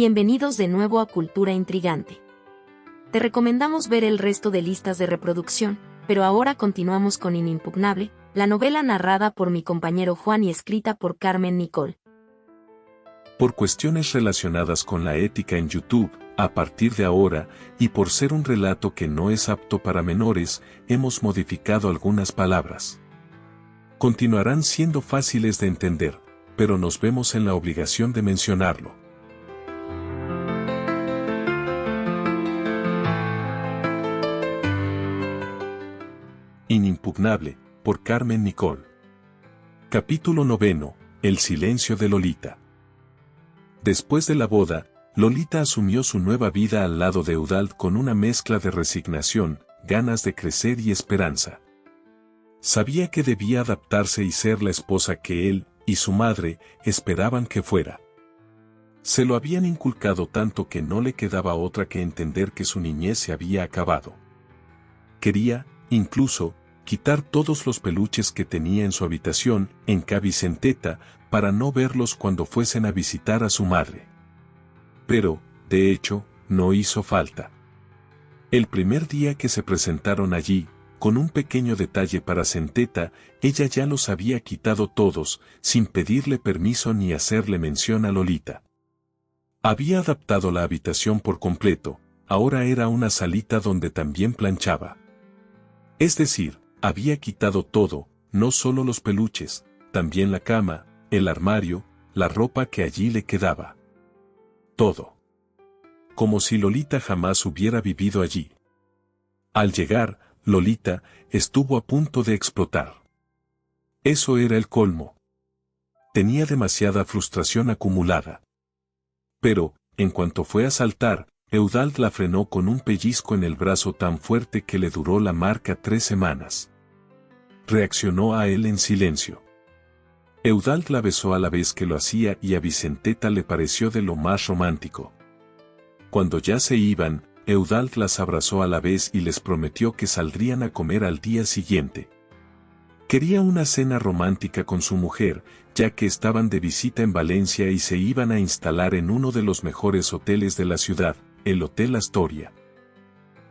Bienvenidos de nuevo a Cultura Intrigante. Te recomendamos ver el resto de listas de reproducción, pero ahora continuamos con Inimpugnable, la novela narrada por mi compañero Juan y escrita por Carmen Nicole. Por cuestiones relacionadas con la ética en YouTube, a partir de ahora, y por ser un relato que no es apto para menores, hemos modificado algunas palabras. Continuarán siendo fáciles de entender, pero nos vemos en la obligación de mencionarlo. Inimpugnable, por Carmen Nicole. Capítulo 9. El silencio de Lolita. Después de la boda, Lolita asumió su nueva vida al lado de Eudald con una mezcla de resignación, ganas de crecer y esperanza. Sabía que debía adaptarse y ser la esposa que él y su madre esperaban que fuera. Se lo habían inculcado tanto que no le quedaba otra que entender que su niñez se había acabado. Quería, incluso, quitar todos los peluches que tenía en su habitación, en Ca Vicenteta, para no verlos cuando fuesen a visitar a su madre. Pero, de hecho, no hizo falta. El primer día que se presentaron allí, con un pequeño detalle para Centeta, ella ya los había quitado todos, sin pedirle permiso ni hacerle mención a Lolita. Había adaptado la habitación por completo, ahora era una salita donde también planchaba. Es decir, había quitado todo, no solo los peluches, también la cama, el armario, la ropa que allí le quedaba. Todo. Como si Lolita jamás hubiera vivido allí. Al llegar, Lolita estuvo a punto de explotar. Eso era el colmo. Tenía demasiada frustración acumulada. Pero, en cuanto fue a saltar, Eudald la frenó con un pellizco en el brazo tan fuerte que le duró la marca 3 semanas. Reaccionó a él en silencio. Eudald la besó a la vez que lo hacía y a Vicenteta le pareció de lo más romántico. Cuando ya se iban, Eudald las abrazó a la vez y les prometió que saldrían a comer al día siguiente. Quería una cena romántica con su mujer, ya que estaban de visita en Valencia y se iban a instalar en uno de los mejores hoteles de la ciudad, el Hotel Astoria.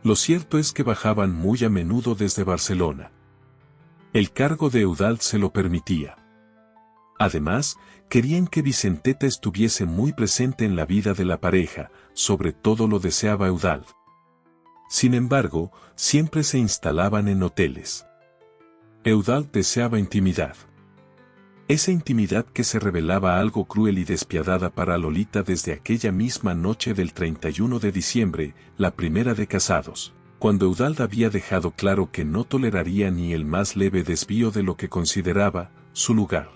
Lo cierto es que bajaban muy a menudo desde Barcelona. El cargo de Eudald se lo permitía. Además, querían que Vicenteta estuviese muy presente en la vida de la pareja, sobre todo lo deseaba Eudald. Sin embargo, siempre se instalaban en hoteles. Eudald deseaba intimidad. Esa intimidad que se revelaba algo cruel y despiadada para Lolita desde aquella misma noche del 31 de diciembre, la primera de casados, cuando Eudald había dejado claro que no toleraría ni el más leve desvío de lo que consideraba su lugar.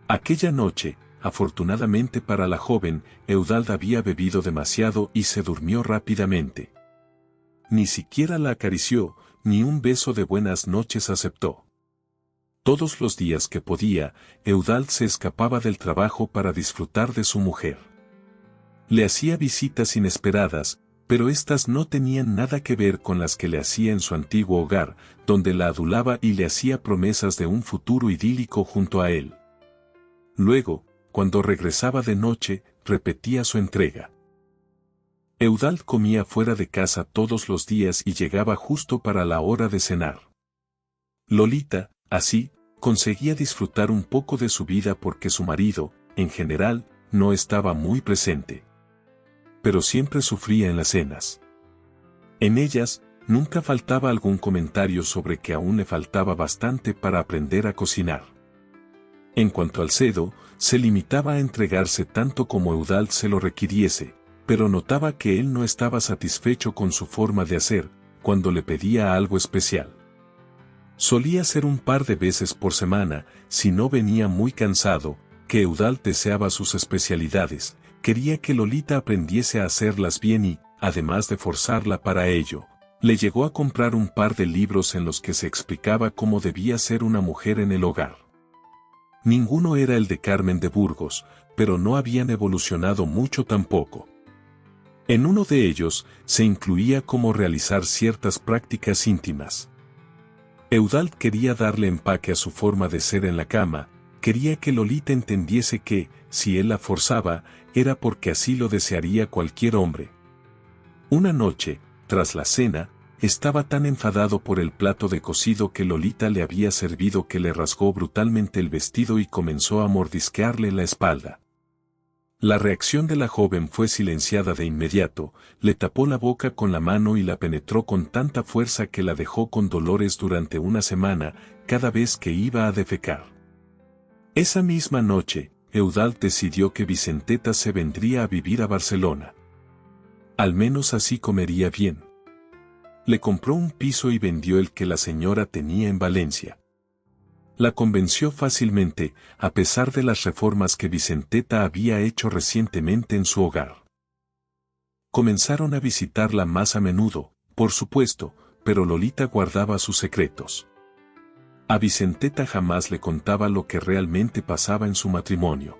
Aquella noche, afortunadamente para la joven, Eudald había bebido demasiado y se durmió rápidamente. Ni siquiera la acarició, ni un beso de buenas noches aceptó. Todos los días que podía, Eudald se escapaba del trabajo para disfrutar de su mujer. Le hacía visitas inesperadas, pero estas no tenían nada que ver con las que le hacía en su antiguo hogar, donde la adulaba y le hacía promesas de un futuro idílico junto a él. Luego, cuando regresaba de noche, repetía su entrega. Eudald comía fuera de casa todos los días y llegaba justo para la hora de cenar. Lolita, así, conseguía disfrutar un poco de su vida porque su marido, en general, no estaba muy presente. Pero siempre sufría en las cenas. En ellas, nunca faltaba algún comentario sobre que aún le faltaba bastante para aprender a cocinar. En cuanto al cedo, se limitaba a entregarse tanto como Eudald se lo requiriese, pero notaba que él no estaba satisfecho con su forma de hacer, cuando le pedía algo especial. Solía ser un par de veces por semana, si no venía muy cansado, que Eudald deseaba sus especialidades, quería que Lolita aprendiese a hacerlas bien y, además de forzarla para ello, le llegó a comprar un par de libros en los que se explicaba cómo debía ser una mujer en el hogar. Ninguno era el de Carmen de Burgos, pero no habían evolucionado mucho tampoco. En uno de ellos, se incluía cómo realizar ciertas prácticas íntimas. Eudald quería darle empaque a su forma de ser en la cama, quería que Lolita entendiese que, si él la forzaba, era porque así lo desearía cualquier hombre. Una noche, tras la cena, estaba tan enfadado por el plato de cocido que Lolita le había servido que le rasgó brutalmente el vestido y comenzó a mordisquearle la espalda. La reacción de la joven fue silenciada de inmediato, le tapó la boca con la mano y la penetró con tanta fuerza que la dejó con dolores durante una semana, cada vez que iba a defecar. Esa misma noche, Eudald decidió que Vicenteta se vendría a vivir a Barcelona. Al menos así comería bien. Le compró un piso y vendió el que la señora tenía en Valencia. La convenció fácilmente, a pesar de las reformas que Vicenteta había hecho recientemente en su hogar. Comenzaron a visitarla más a menudo, por supuesto, pero Lolita guardaba sus secretos. A Vicenteta jamás le contaba lo que realmente pasaba en su matrimonio.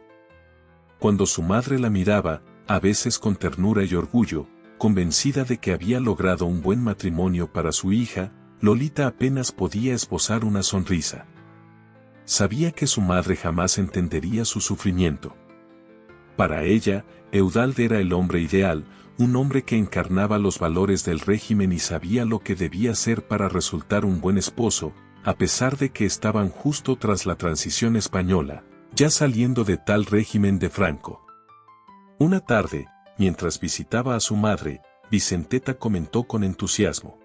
Cuando su madre la miraba, a veces con ternura y orgullo, convencida de que había logrado un buen matrimonio para su hija, Lolita apenas podía esbozar una sonrisa. Sabía que su madre jamás entendería su sufrimiento. Para ella, Eudald era el hombre ideal, un hombre que encarnaba los valores del régimen y sabía lo que debía hacer para resultar un buen esposo, a pesar de que estaban justo tras la transición española, ya saliendo de tal régimen de Franco. Una tarde, mientras visitaba a su madre, Vicenteta comentó con entusiasmo: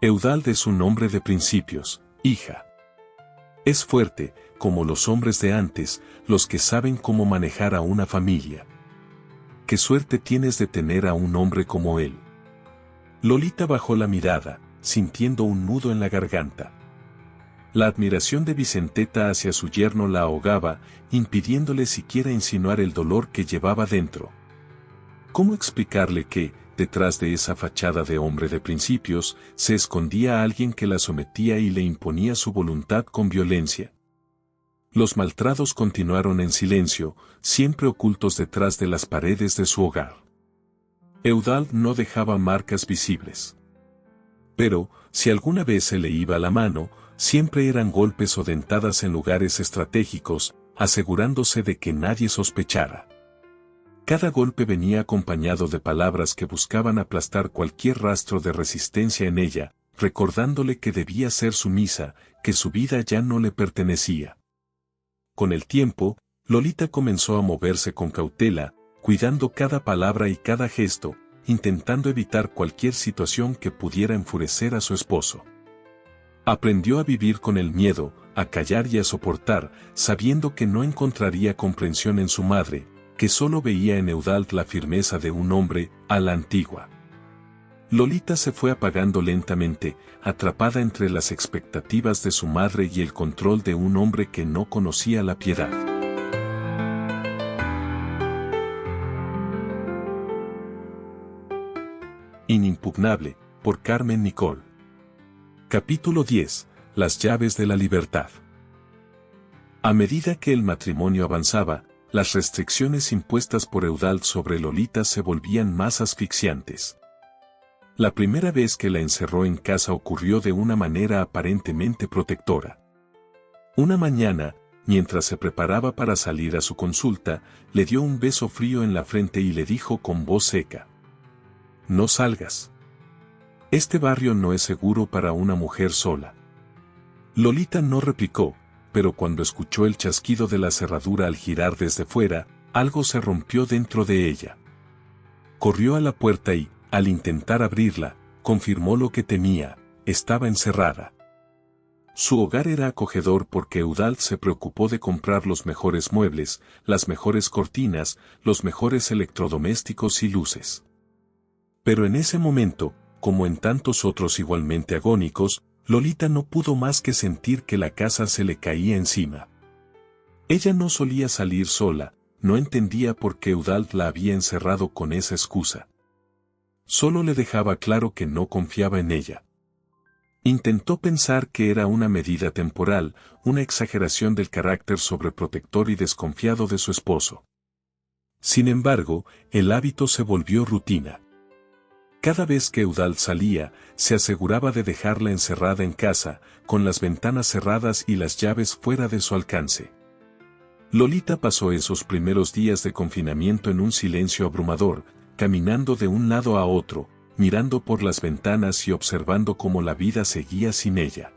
Eudald es un hombre de principios, hija. Es fuerte, como los hombres de antes, los que saben cómo manejar a una familia. Qué suerte tienes de tener a un hombre como él. Lolita bajó la mirada, sintiendo un nudo en la garganta. La admiración de Vicenteta hacia su yerno la ahogaba, impidiéndole siquiera insinuar el dolor que llevaba dentro. ¿Cómo explicarle que, detrás de esa fachada de hombre de principios, se escondía alguien que la sometía y le imponía su voluntad con violencia? Los maltratos continuaron en silencio, siempre ocultos detrás de las paredes de su hogar. Eudald no dejaba marcas visibles. Pero, si alguna vez se le iba la mano, siempre eran golpes o dentadas en lugares estratégicos, asegurándose de que nadie sospechara. Cada golpe venía acompañado de palabras que buscaban aplastar cualquier rastro de resistencia en ella, recordándole que debía ser sumisa, que su vida ya no le pertenecía. Con el tiempo, Lolita comenzó a moverse con cautela, cuidando cada palabra y cada gesto, intentando evitar cualquier situación que pudiera enfurecer a su esposo. Aprendió a vivir con el miedo, a callar y a soportar, sabiendo que no encontraría comprensión en su madre, que solo veía en Eudald la firmeza de un hombre, a la antigua. Lolita se fue apagando lentamente, atrapada entre las expectativas de su madre y el control de un hombre que no conocía la piedad. Inimpugnable, por Carmen Nicole. Capítulo 10. Las llaves de la libertad. A medida que el matrimonio avanzaba, las restricciones impuestas por Eudald sobre Lolita se volvían más asfixiantes. La primera vez que la encerró en casa ocurrió de una manera aparentemente protectora. Una mañana, mientras se preparaba para salir a su consulta, le dio un beso frío en la frente y le dijo con voz seca: «No salgas. Este barrio no es seguro para una mujer sola». Lolita no replicó, pero cuando escuchó el chasquido de la cerradura al girar desde fuera, algo se rompió dentro de ella. Corrió a la puerta y, al intentar abrirla, confirmó lo que temía: estaba encerrada. Su hogar era acogedor porque Eudald se preocupó de comprar los mejores muebles, las mejores cortinas, los mejores electrodomésticos y luces. Pero en ese momento, como en tantos otros igualmente agónicos, Lolita no pudo más que sentir que la casa se le caía encima. Ella no solía salir sola, no entendía por qué Eudald la había encerrado con esa excusa. Solo le dejaba claro que no confiaba en ella. Intentó pensar que era una medida temporal, una exageración del carácter sobreprotector y desconfiado de su esposo. Sin embargo, el hábito se volvió rutina. Cada vez que Eudald salía, se aseguraba de dejarla encerrada en casa, con las ventanas cerradas y las llaves fuera de su alcance. Lolita pasó esos primeros días de confinamiento en un silencio abrumador, caminando de un lado a otro, mirando por las ventanas y observando cómo la vida seguía sin ella.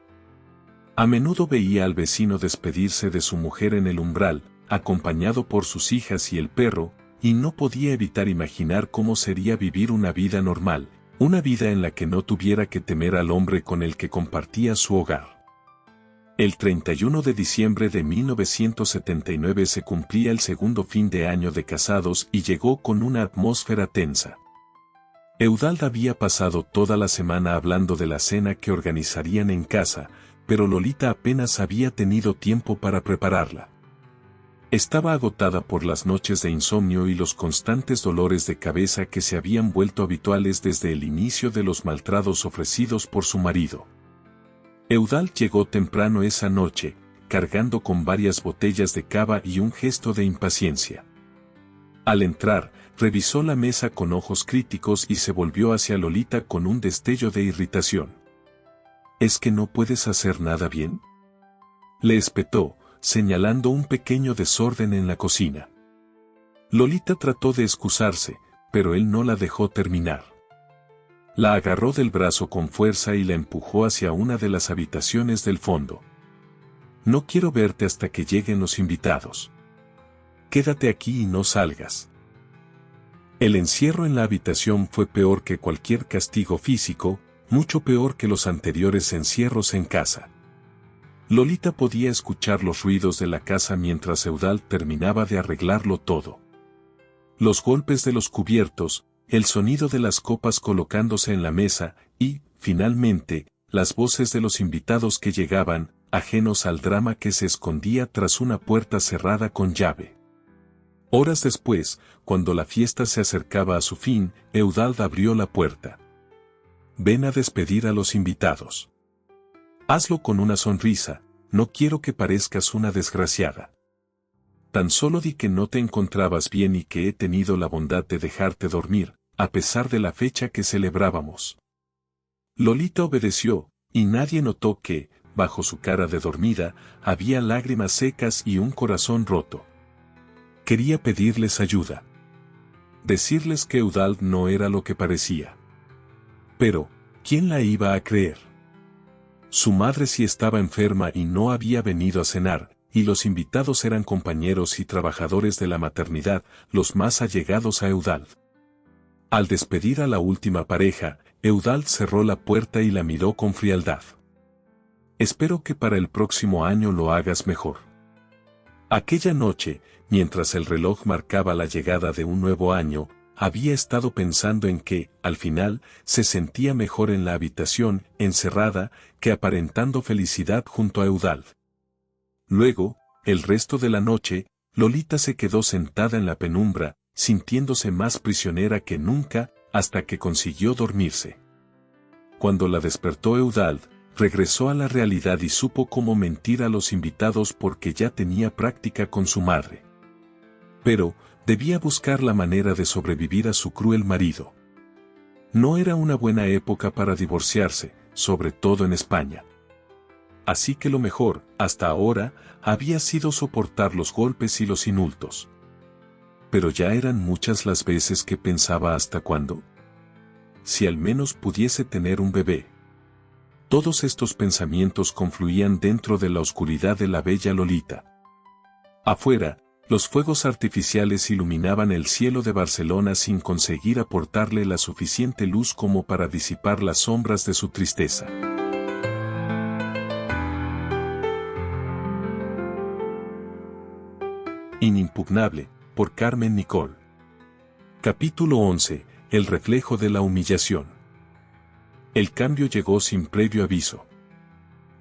A menudo veía al vecino despedirse de su mujer en el umbral, acompañado por sus hijas y el perro, y no podía evitar imaginar cómo sería vivir una vida normal, una vida en la que no tuviera que temer al hombre con el que compartía su hogar. El 31 de diciembre de 1979 se cumplía el segundo fin de año de casados y llegó con una atmósfera tensa. Eudald había pasado toda la semana hablando de la cena que organizarían en casa, pero Lolita apenas había tenido tiempo para prepararla. Estaba agotada por las noches de insomnio y los constantes dolores de cabeza que se habían vuelto habituales desde el inicio de los maltratos ofrecidos por su marido. Eudald llegó temprano esa noche, cargando con varias botellas de cava y un gesto de impaciencia. Al entrar, revisó la mesa con ojos críticos y se volvió hacia Lolita con un destello de irritación. ¿Es que no puedes hacer nada bien?, le espetó, señalando un pequeño desorden en la cocina. Lolita trató de excusarse, pero él no la dejó terminar. La agarró del brazo con fuerza y la empujó hacia una de las habitaciones del fondo. No quiero verte hasta que lleguen los invitados. Quédate aquí y no salgas. El encierro en la habitación fue peor que cualquier castigo físico, mucho peor que los anteriores encierros en casa. Lolita podía escuchar los ruidos de la casa mientras Eudald terminaba de arreglarlo todo. Los golpes de los cubiertos, el sonido de las copas colocándose en la mesa y, finalmente, las voces de los invitados que llegaban, ajenos al drama que se escondía tras una puerta cerrada con llave. Horas después, cuando la fiesta se acercaba a su fin, Eudald abrió la puerta. Ven a despedir a los invitados. Hazlo con una sonrisa, no quiero que parezcas una desgraciada. Tan solo di que no te encontrabas bien y que he tenido la bondad de dejarte dormir, a pesar de la fecha que celebrábamos. Lolita obedeció, y nadie notó que, bajo su cara de dormida, había lágrimas secas y un corazón roto. Quería pedirles ayuda. Decirles que Eudald no era lo que parecía. Pero, ¿quién la iba a creer? Su madre sí estaba enferma y no había venido a cenar, y los invitados eran compañeros y trabajadores de la maternidad, los más allegados a Eudald. Al despedir a la última pareja, Eudald cerró la puerta y la miró con frialdad. Espero que para el próximo año lo hagas mejor. Aquella noche, mientras el reloj marcaba la llegada de un nuevo año, había estado pensando en que, al final, se sentía mejor en la habitación, encerrada, que aparentando felicidad junto a Eudald. Luego, el resto de la noche, Lolita se quedó sentada en la penumbra, sintiéndose más prisionera que nunca, hasta que consiguió dormirse. Cuando la despertó Eudald, regresó a la realidad y supo cómo mentir a los invitados porque ya tenía práctica con su madre. Pero, debía buscar la manera de sobrevivir a su cruel marido. No era una buena época para divorciarse, sobre todo en España. Así que lo mejor, hasta ahora, había sido soportar los golpes y los insultos. Pero ya eran muchas las veces que pensaba hasta cuándo. Si al menos pudiese tener un bebé. Todos estos pensamientos confluían dentro de la oscuridad de la bella Lolita. Afuera, los fuegos artificiales iluminaban el cielo de Barcelona sin conseguir aportarle la suficiente luz como para disipar las sombras de su tristeza. Inimpugnable, por Carmen Nicole. Capítulo 11. El reflejo de la humillación. El cambio llegó sin previo aviso.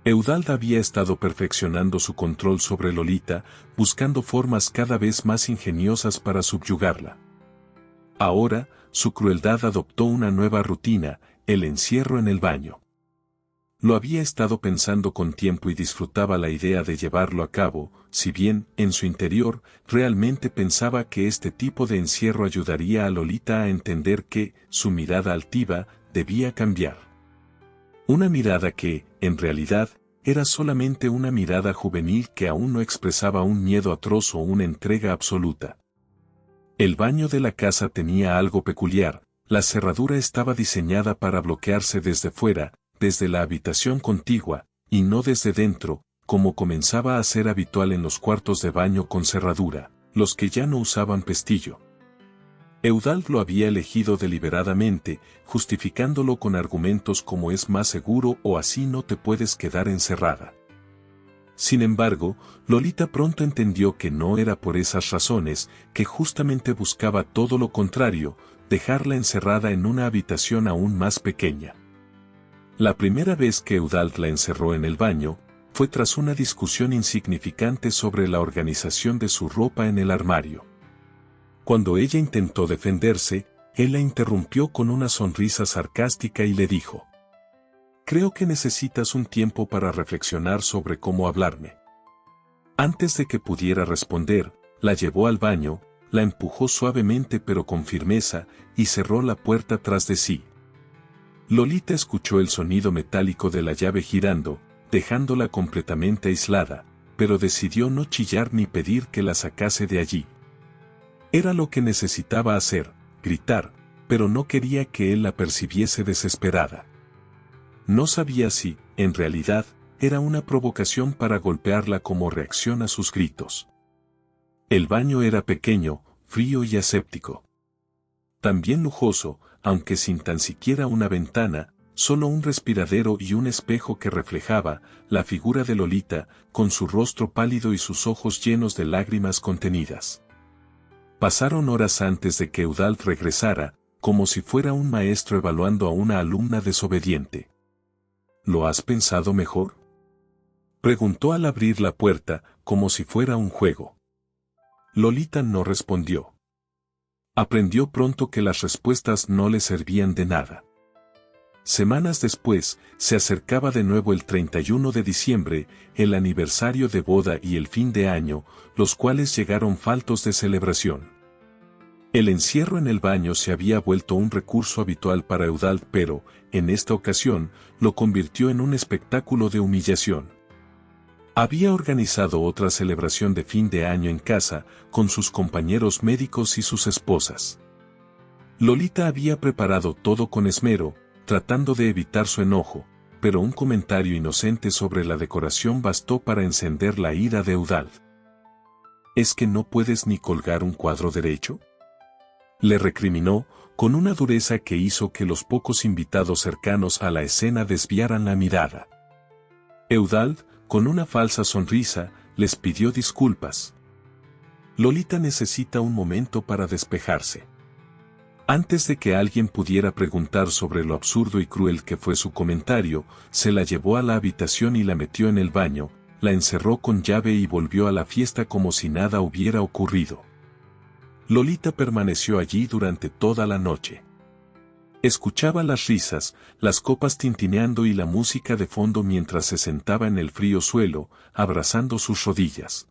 Eudald había estado perfeccionando su control sobre Lolita, buscando formas cada vez más ingeniosas para subyugarla. Ahora, su crueldad adoptó una nueva rutina, el encierro en el baño. Lo había estado pensando con tiempo y disfrutaba la idea de llevarlo a cabo, si bien, en su interior, realmente pensaba que este tipo de encierro ayudaría a Lolita a entender que, su mirada altiva, debía cambiar. Una mirada que, en realidad, era solamente una mirada juvenil que aún no expresaba un miedo atroz o una entrega absoluta. El baño de la casa tenía algo peculiar, la cerradura estaba diseñada para bloquearse desde fuera, desde la habitación contigua, y no desde dentro, como comenzaba a ser habitual en los cuartos de baño con cerradura, los que ya no usaban pestillo. Eudald lo había elegido deliberadamente, justificándolo con argumentos como es más seguro o así no te puedes quedar encerrada. Sin embargo, Lolita pronto entendió que no era por esas razones, que justamente buscaba todo lo contrario, dejarla encerrada en una habitación aún más pequeña. La primera vez que Eudald la encerró en el baño, fue tras una discusión insignificante sobre la organización de su ropa en el armario. Cuando ella intentó defenderse, él la interrumpió con una sonrisa sarcástica y le dijo: «Creo que necesitas un tiempo para reflexionar sobre cómo hablarme». Antes de que pudiera responder, la llevó al baño, la empujó suavemente pero con firmeza, y cerró la puerta tras de sí. Lolita escuchó el sonido metálico de la llave girando, dejándola completamente aislada, pero decidió no chillar ni pedir que la sacase de allí. Era lo que necesitaba hacer, gritar, pero no quería que él la percibiese desesperada. No sabía si, en realidad, era una provocación para golpearla como reacción a sus gritos. El baño era pequeño, frío y aséptico. También lujoso, aunque sin tan siquiera una ventana, solo un respiradero y un espejo que reflejaba la figura de Lolita, con su rostro pálido y sus ojos llenos de lágrimas contenidas. Pasaron horas antes de que Eudald regresara, como si fuera un maestro evaluando a una alumna desobediente. ¿Lo has pensado mejor?, preguntó al abrir la puerta, como si fuera un juego. Lolita no respondió. Aprendió pronto que las respuestas no le servían de nada. Semanas después, se acercaba de nuevo el 31 de diciembre, el aniversario de boda y el fin de año, los cuales llegaron faltos de celebración. El encierro en el baño se había vuelto un recurso habitual para Eudald, pero, en esta ocasión, lo convirtió en un espectáculo de humillación. Había organizado otra celebración de fin de año en casa, con sus compañeros médicos y sus esposas. Lolita había preparado todo con esmero, tratando de evitar su enojo, pero un comentario inocente sobre la decoración bastó para encender la ira de Eudald. ¿Es que no puedes ni colgar un cuadro derecho?, le recriminó, con una dureza que hizo que los pocos invitados cercanos a la escena desviaran la mirada. Eudald, con una falsa sonrisa, les pidió disculpas. Lolita necesita un momento para despejarse. Antes de que alguien pudiera preguntar sobre lo absurdo y cruel que fue su comentario, se la llevó a la habitación y la metió en el baño, la encerró con llave y volvió a la fiesta como si nada hubiera ocurrido. Lolita permaneció allí durante toda la noche. Escuchaba las risas, las copas tintineando y la música de fondo mientras se sentaba en el frío suelo, abrazando sus rodillas.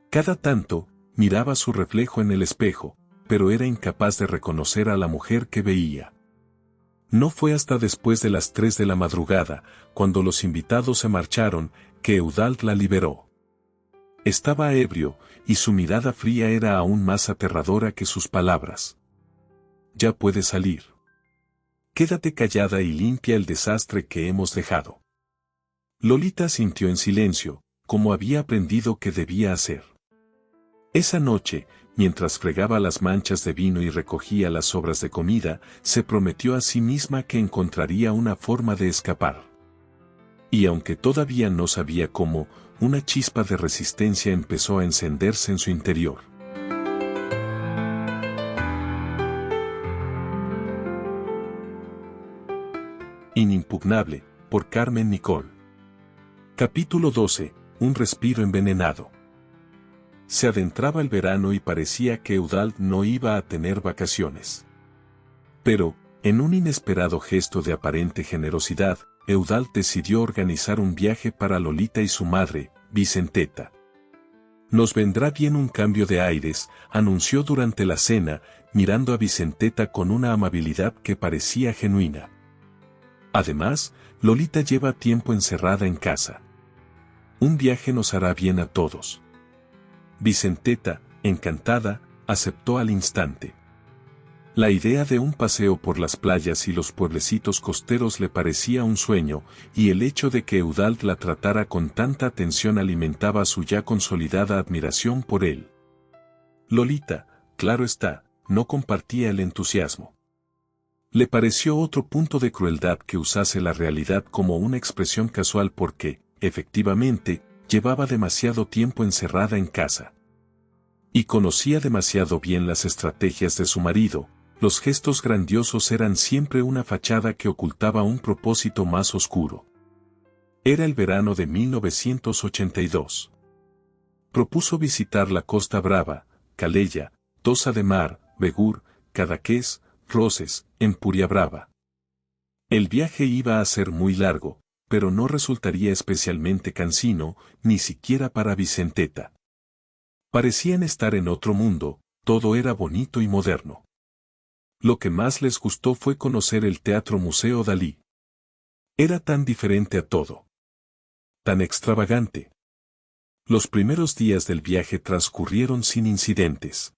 Cada tanto, miraba su reflejo en el espejo, pero era incapaz de reconocer a la mujer que veía. No fue hasta después de las 3 de la madrugada, cuando los invitados se marcharon, que Eudald la liberó. Estaba ebrio, y su mirada fría era aún más aterradora que sus palabras. «Ya puedes salir. Quédate callada y limpia el desastre que hemos dejado». Lolita asintió en silencio, como había aprendido que debía hacer. Esa noche, mientras fregaba las manchas de vino y recogía las sobras de comida, se prometió a sí misma que encontraría una forma de escapar. Y aunque todavía no sabía cómo, una chispa de resistencia empezó a encenderse en su interior. Inimpugnable, por Carmen Nicole. Capítulo 12. Un respiro envenenado. Se adentraba el verano y parecía que Eudald no iba a tener vacaciones. Pero, en un inesperado gesto de aparente generosidad, Eudald decidió organizar un viaje para Lolita y su madre, Vicenteta. «Nos vendrá bien un cambio de aires», anunció durante la cena, mirando a Vicenteta con una amabilidad que parecía genuina. Además, Lolita lleva tiempo encerrada en casa. Un viaje nos hará bien a todos. Vicenteta, encantada, aceptó al instante. La idea de un paseo por las playas y los pueblecitos costeros le parecía un sueño, y el hecho de que Eudald la tratara con tanta atención alimentaba su ya consolidada admiración por él. Lolita, claro está, no compartía el entusiasmo. Le pareció otro punto de crueldad que usase la realidad como una expresión casual porque, efectivamente, llevaba demasiado tiempo encerrada en casa. Y conocía demasiado bien las estrategias de su marido. Los gestos grandiosos eran siempre una fachada que ocultaba un propósito más oscuro. Era el verano de 1982. Propuso visitar la Costa Brava, Calella, Tossa de Mar, Begur, Cadaqués, Roses, Empuriabrava. El viaje iba a ser muy largo, pero no resultaría especialmente cansino, ni siquiera para Vicenteta. Parecían estar en otro mundo, todo era bonito y moderno. Lo que más les gustó fue conocer el Teatro Museo Dalí. Era tan diferente a todo. Tan extravagante. Los primeros días del viaje transcurrieron sin incidentes.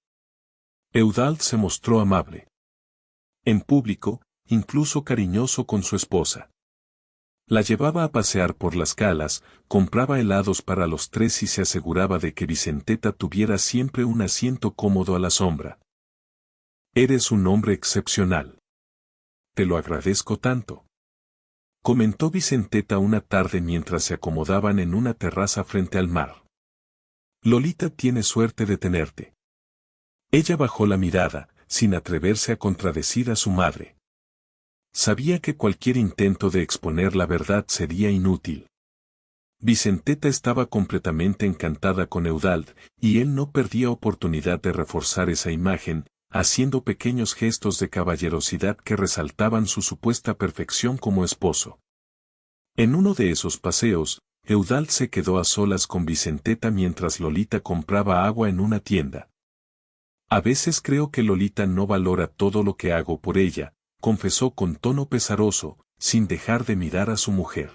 Eudald se mostró amable. En público, incluso cariñoso con su esposa. La llevaba a pasear por las calas, compraba helados para los tres y se aseguraba de que Vicenteta tuviera siempre un asiento cómodo a la sombra. Eres un hombre excepcional. Te lo agradezco tanto. Comentó Vicenteta una tarde mientras se acomodaban en una terraza frente al mar. Lolita tiene suerte de tenerte. Ella bajó la mirada, sin atreverse a contradecir a su madre. Sabía que cualquier intento de exponer la verdad sería inútil. Vicenteta estaba completamente encantada con Eudald, y él no perdía oportunidad de reforzar esa imagen, haciendo pequeños gestos de caballerosidad que resaltaban su supuesta perfección como esposo. En uno de esos paseos, Eudald se quedó a solas con Vicenteta mientras Lolita compraba agua en una tienda. A veces creo que Lolita no valora todo lo que hago por ella, confesó con tono pesaroso, sin dejar de mirar a su mujer.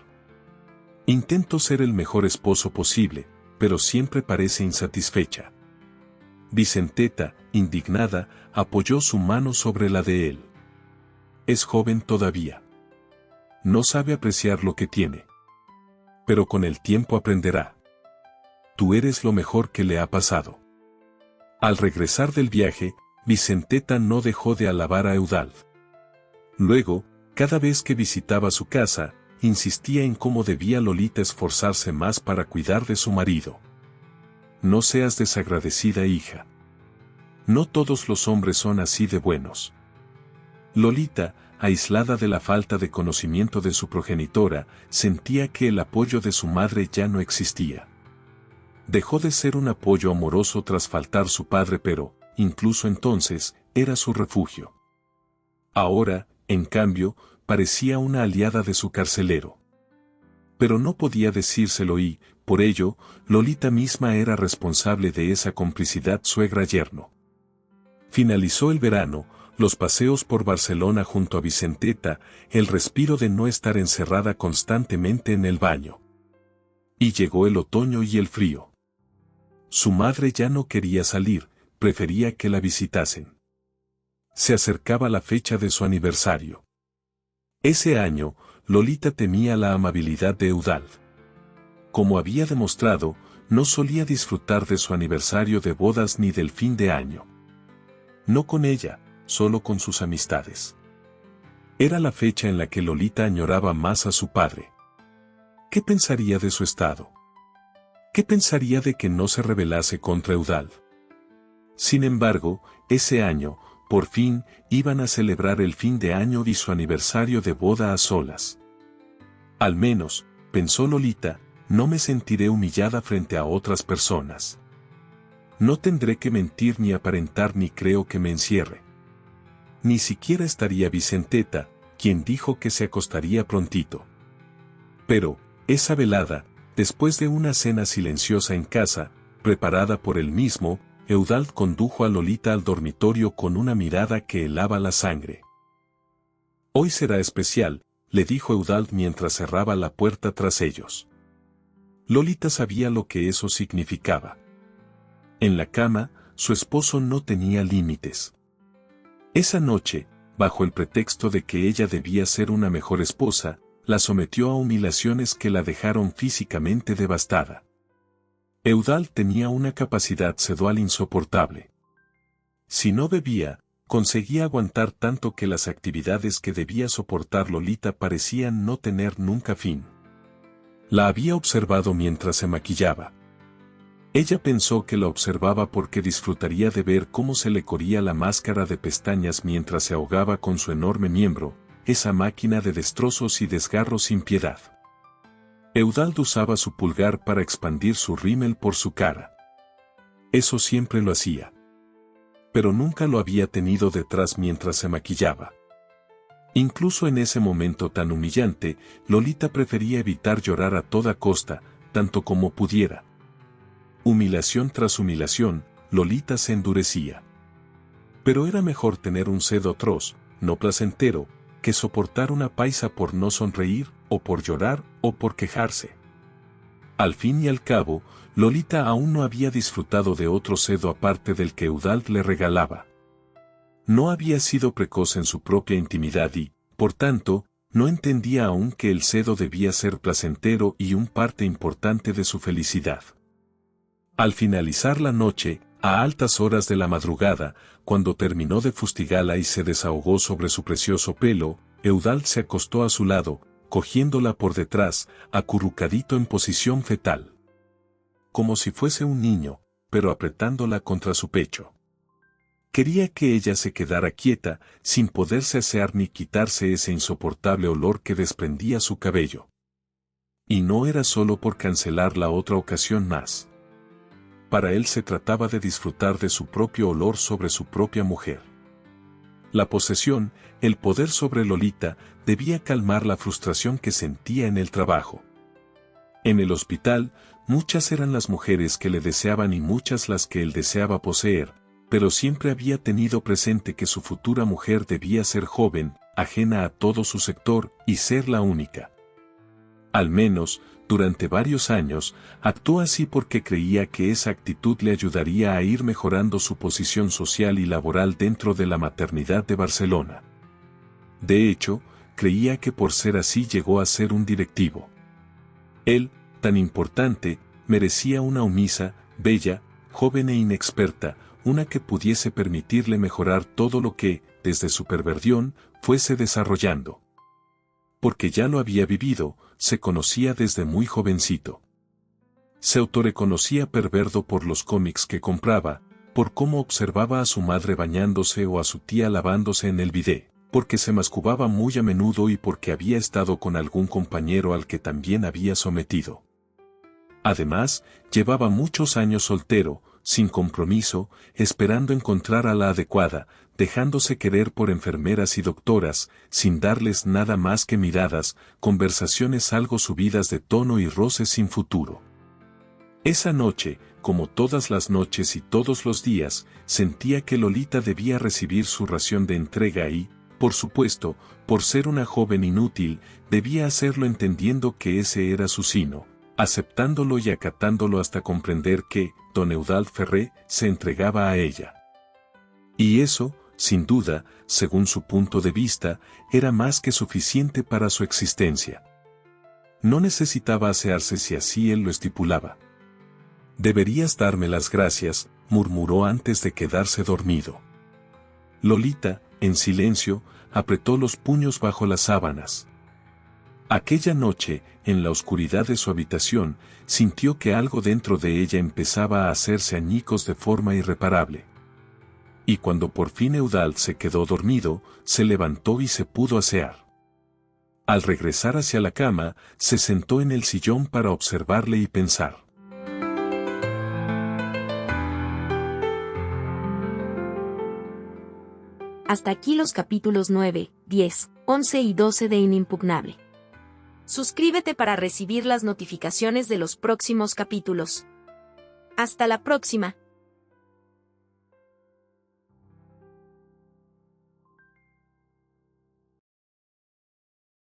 Intento ser el mejor esposo posible, pero siempre parece insatisfecha. Vicenteta, indignada, apoyó su mano sobre la de él. Es joven todavía. No sabe apreciar lo que tiene. Pero con el tiempo aprenderá. Tú eres lo mejor que le ha pasado. Al regresar del viaje, Vicenteta no dejó de alabar a Eudald. Luego, cada vez que visitaba su casa, insistía en cómo debía Lolita esforzarse más para cuidar de su marido. No seas desagradecida, hija. No todos los hombres son así de buenos. Lolita, aislada de la falta de conocimiento de su progenitora, sentía que el apoyo de su madre ya no existía. Dejó de ser un apoyo amoroso tras faltar su padre, pero, incluso entonces, era su refugio. Ahora, en cambio, parecía una aliada de su carcelero. Pero no podía decírselo y, por ello, Lolita misma era responsable de esa complicidad suegra-yerno. Finalizó el verano, los paseos por Barcelona junto a Vicenteta, el respiro de no estar encerrada constantemente en el baño. Y llegó el otoño y el frío. Su madre ya no quería salir, prefería que la visitasen. Se acercaba la fecha de su aniversario. Ese año, Lolita temía la amabilidad de Eudald. Como había demostrado, no solía disfrutar de su aniversario de bodas ni del fin de año. No con ella, solo con sus amistades. Era la fecha en la que Lolita añoraba más a su padre. ¿Qué pensaría de su estado? ¿Qué pensaría de que no se rebelase contra Eudald? Sin embargo, ese año, por fin, iban a celebrar el fin de año y su aniversario de boda a solas. Al menos, pensó Lolita, no me sentiré humillada frente a otras personas. No tendré que mentir ni aparentar ni creo que me encierre. Ni siquiera estaría Vicenteta, quien dijo que se acostaría prontito. Pero, esa velada, después de una cena silenciosa en casa, preparada por él mismo, Eudald condujo a Lolita al dormitorio con una mirada que helaba la sangre. Hoy será especial, le dijo Eudald mientras cerraba la puerta tras ellos. Lolita sabía lo que eso significaba. En la cama, su esposo no tenía límites. Esa noche, bajo el pretexto de que ella debía ser una mejor esposa, la sometió a humillaciones que la dejaron físicamente devastada. Eudald tenía una capacidad sexual insoportable. Si no bebía, conseguía aguantar tanto que las actividades que debía soportar Lolita parecían no tener nunca fin. La había observado mientras se maquillaba. Ella pensó que la observaba porque disfrutaría de ver cómo se le corría la máscara de pestañas mientras se ahogaba con su enorme miembro, esa máquina de destrozos y desgarros sin piedad. Eudald usaba su pulgar para expandir su rímel por su cara. Eso siempre lo hacía. Pero nunca lo había tenido detrás mientras se maquillaba. Incluso en ese momento tan humillante, Lolita prefería evitar llorar a toda costa, tanto como pudiera. Humillación tras humillación, Lolita se endurecía. Pero era mejor tener un cedo atroz, no placentero, que soportar una paisa por no sonreír, o por llorar, o por quejarse. Al fin y al cabo, Lolita aún no había disfrutado de otro cedo aparte del que Eudald le regalaba. No había sido precoz en su propia intimidad y, por tanto, no entendía aún que el cedo debía ser placentero y un parte importante de su felicidad. Al finalizar la noche, a altas horas de la madrugada, cuando terminó de fustigarla y se desahogó sobre su precioso pelo, Eudald se acostó a su lado, cogiéndola por detrás, acurrucadito en posición fetal. Como si fuese un niño, pero apretándola contra su pecho. Quería que ella se quedara quieta, sin poderse asear ni quitarse ese insoportable olor que desprendía su cabello. Y no era solo por cancelar la otra ocasión más. Para él se trataba de disfrutar de su propio olor sobre su propia mujer. La posesión, el poder sobre Lolita, debía calmar la frustración que sentía en el trabajo. En el hospital, muchas eran las mujeres que le deseaban y muchas las que él deseaba poseer, pero siempre había tenido presente que su futura mujer debía ser joven, ajena a todo su sector, y ser la única. Al menos, durante varios años, actuó así porque creía que esa actitud le ayudaría a ir mejorando su posición social y laboral dentro de la maternidad de Barcelona. De hecho, creía que por ser así llegó a ser un directivo. Él, tan importante, merecía una omisa, bella, joven e inexperta, una que pudiese permitirle mejorar todo lo que, desde su perversión, fuese desarrollando. Porque ya lo había vivido, se conocía desde muy jovencito. Se autorreconocía perverso por los cómics que compraba, por cómo observaba a su madre bañándose o a su tía lavándose en el bidé, porque se mascubaba muy a menudo y porque había estado con algún compañero al que también había sometido. Además, llevaba muchos años soltero, sin compromiso, esperando encontrar a la adecuada, dejándose querer por enfermeras y doctoras, sin darles nada más que miradas, conversaciones algo subidas de tono y roces sin futuro. Esa noche, como todas las noches y todos los días, sentía que Lolita debía recibir su ración de entrega y, por supuesto, por ser una joven inútil, debía hacerlo entendiendo que ese era su sino, aceptándolo y acatándolo hasta comprender que, don Eudald Ferré, se entregaba a ella. Y eso, sin duda, según su punto de vista, era más que suficiente para su existencia. No necesitaba asearse si así él lo estipulaba. «Deberías darme las gracias», murmuró antes de quedarse dormido. Lolita, en silencio, apretó los puños bajo las sábanas. Aquella noche, en la oscuridad de su habitación, sintió que algo dentro de ella empezaba a hacerse añicos de forma irreparable. Y cuando por fin Eudald se quedó dormido, se levantó y se pudo asear. Al regresar hacia la cama, se sentó en el sillón para observarle y pensar. Hasta aquí los capítulos 9, 10, 11 y 12 de Inimpugnable. Suscríbete para recibir las notificaciones de los próximos capítulos. Hasta la próxima.